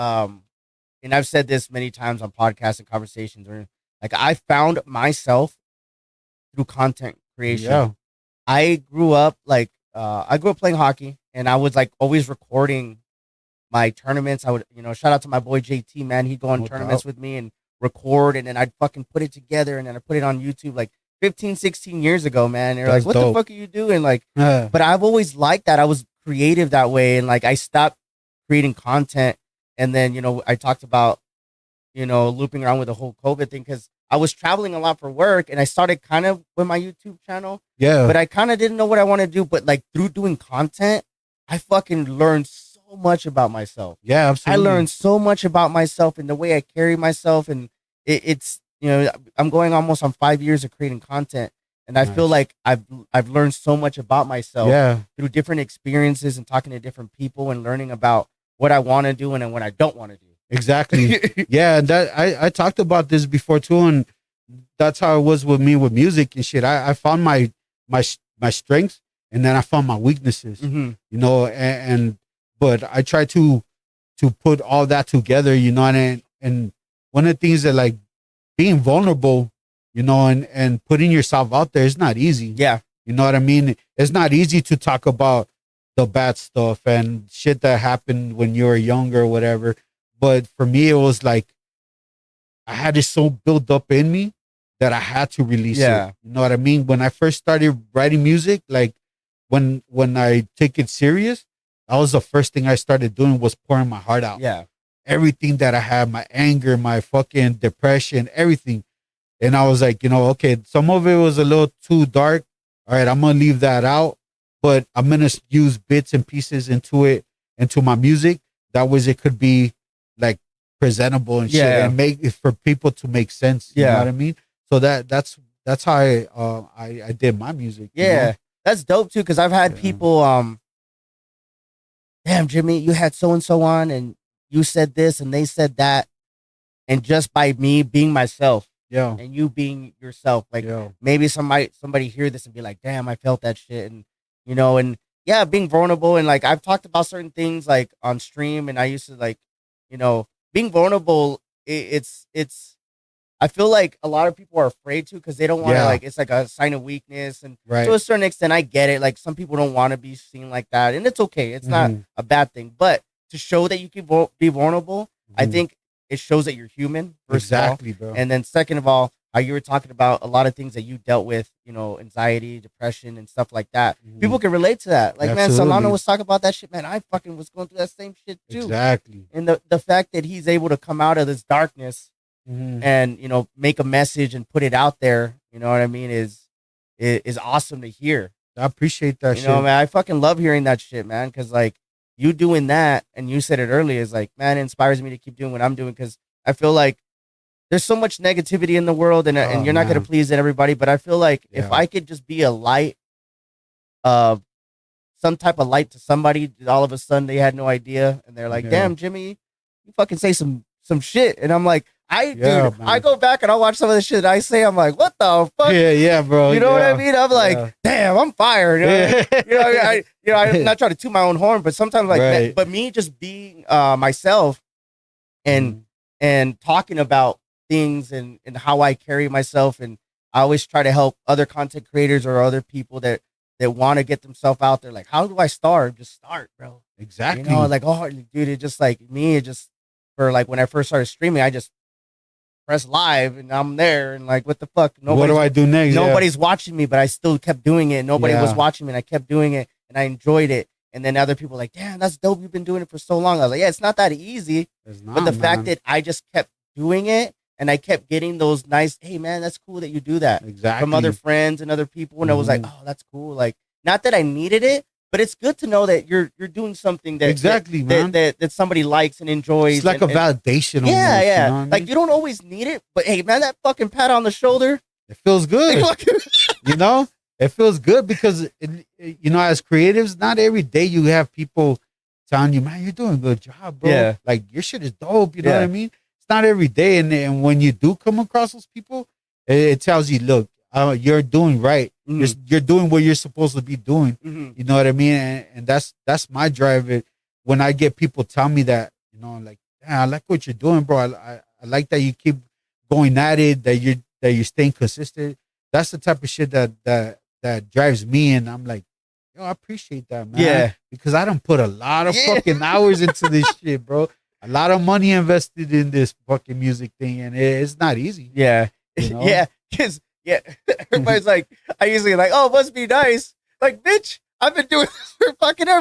um, and I've said this many times on podcasts and conversations where like I found myself through content creation. Yeah. I grew up playing hockey and I was like always recording my tournaments. I would, shout out to my boy JT, man. He'd go on No tournaments doubt. with me and record, and then I'd fucking put it together, and then I put it on YouTube like 15, 16 years ago, man. They're like, That's what the dope. fuck are you doing? Like, Yeah. but I've always liked that. I was creative that way, and like I stopped creating content, and then I talked about looping around with the whole COVID thing because I was traveling a lot for work, and I started kind of with my YouTube channel, Yeah. but I kind of didn't know what I want to do. But like through doing content, I fucking learned so much about myself. Yeah, I absolutely. learned so much about myself and the way I carry myself, and it's I'm going almost on 5 years of creating content, and I feel Nice. like I've learned so much about myself Yeah. through different experiences and talking to different people and learning about what I want to do and then what I don't want to do. Exactly. Yeah, and that I talked about this before too, and that's how it was with me with music and shit. I found my strengths, and then I found my weaknesses. Mhm. And but I try to put all that together, and one of the things that like being vulnerable, and putting yourself out there is not easy. Yeah, You know what I mean? It's not easy to talk about the bad stuff and shit that happened when you were younger or whatever. But for me, it was like I had it so built up in me that I had to release Yeah. it. You know what I mean? When I first started writing music, like when I take it serious, that was the first thing I started doing was pouring my heart out. yeah, Everything that I had, my anger, my fucking depression, everything. And I was like, okay, some of it was a little too dark. All right, I'm gonna leave that out, but I'm gonna use bits and pieces into my music. That way it could be like presentable and shit, Yeah. and make it for people to make sense. You know Yeah. what I mean? So that's how I did my music. yeah. That's dope too because I've had Yeah. people damn Jimmy, you had so and so on and you said this and they said that, and just by me being myself Yeah. and you being yourself, like Yeah. maybe somebody hear this and be like, damn, I felt that shit, and and yeah, being vulnerable, and like I've talked about certain things like on stream, and I used to like, being vulnerable. It's I feel like a lot of people are afraid to because they don't want to Yeah. like it's like a sign of weakness, and Right. to a certain extent, I get it. Like some people don't want to be seen like that, and it's okay. It's not Mhm. a bad thing, but to show that you can be vulnerable, I Mhm. think it shows that you're human. First of all. Exactly, bro. And then second of all, how you were talking about a lot of things that you dealt with, anxiety, depression, and stuff like that. Mhm. People can relate to that. Like, man, Absolutely. Solano was talking about that shit. Man, I fucking was going through that same shit too. Exactly. And the fact that he's able to come out of this darkness Mhm. and make a message and put it out there, you know what I mean, is awesome to hear. I appreciate that You shit. know, man, I fucking love hearing that shit, man, because like you doing that, and you said it earlier, is like, man, it inspires me to keep doing what I'm doing because I feel like there's so much negativity in the world, and Oh, you're not gonna man. please everybody, but I feel like if Yeah. I could just be a light of some type of light to somebody, all of a sudden they had no idea, and they're like, Yeah. damn, Jimmy, you fucking say some shit, and I'm like, Yeah, dude, man. I go back and I watch some of the shit I say, I'm like, what the fuck? Yeah, bro. You know what I yeah. mean? I'm like, Yeah. damn, I'm fired. I'm not trying to toot my own horn, but sometimes like, Right. but me just being myself and Mhm. and talking about things and how I carry myself, and I always try to help other content creators or other people that want to get themselves out there. Like, how do I start? Just start, bro. Exactly. Like, oh, dude, it just like me. It just for like when I first started streaming, I just press live and I'm there, and like, what the fuck? What do I do next? Yeah. Nobody's watching me, but I still kept doing it. Nobody was Yeah. watching me, and I kept doing it, and I enjoyed it. And then other people were like, damn, that's dope. You've been doing it for so long. I was like, yeah, it's not that easy. It's not, But the fact man. that I just kept doing it, and I kept getting those nice, hey man, that's cool that you do that Exactly. from other friends and other people, and I was like, Mhm. oh, that's cool. Like, not that I needed it, but it's good to know that you're doing something that Exactly, that, man. that somebody likes and enjoys. It's like and, a validation. yeah, almost, yeah. You know what I Like mean? you don't always need it, but hey man, that fucking pat on the shoulder. It feels good. you know, it feels good because as creatives, not every day you have people telling you, man, you're doing a good job, bro. Yeah. Like your shit is dope. You know what Yeah. I mean? It's not every day, and when you do come across those people, it tells you, look, you're doing right. Mhm. You're doing what you're supposed to be doing. Mhm. You know what I mean? And that's my drive. When I get people tell me that, like, I like what you're doing, bro. I like that you keep going at it, that you're staying consistent. That's the type of shit that drives me, and I'm like, yo, I appreciate that, man. Yeah. Because I don't put a lot of Yeah. fucking hours into this shit, bro. A lot of money invested in this fucking music thing, and it's not easy. Yeah. You know? Yeah. Because, yeah, everybody's like, I usually like, oh, must be nice. Like, bitch, I've been doing this for fucking ever.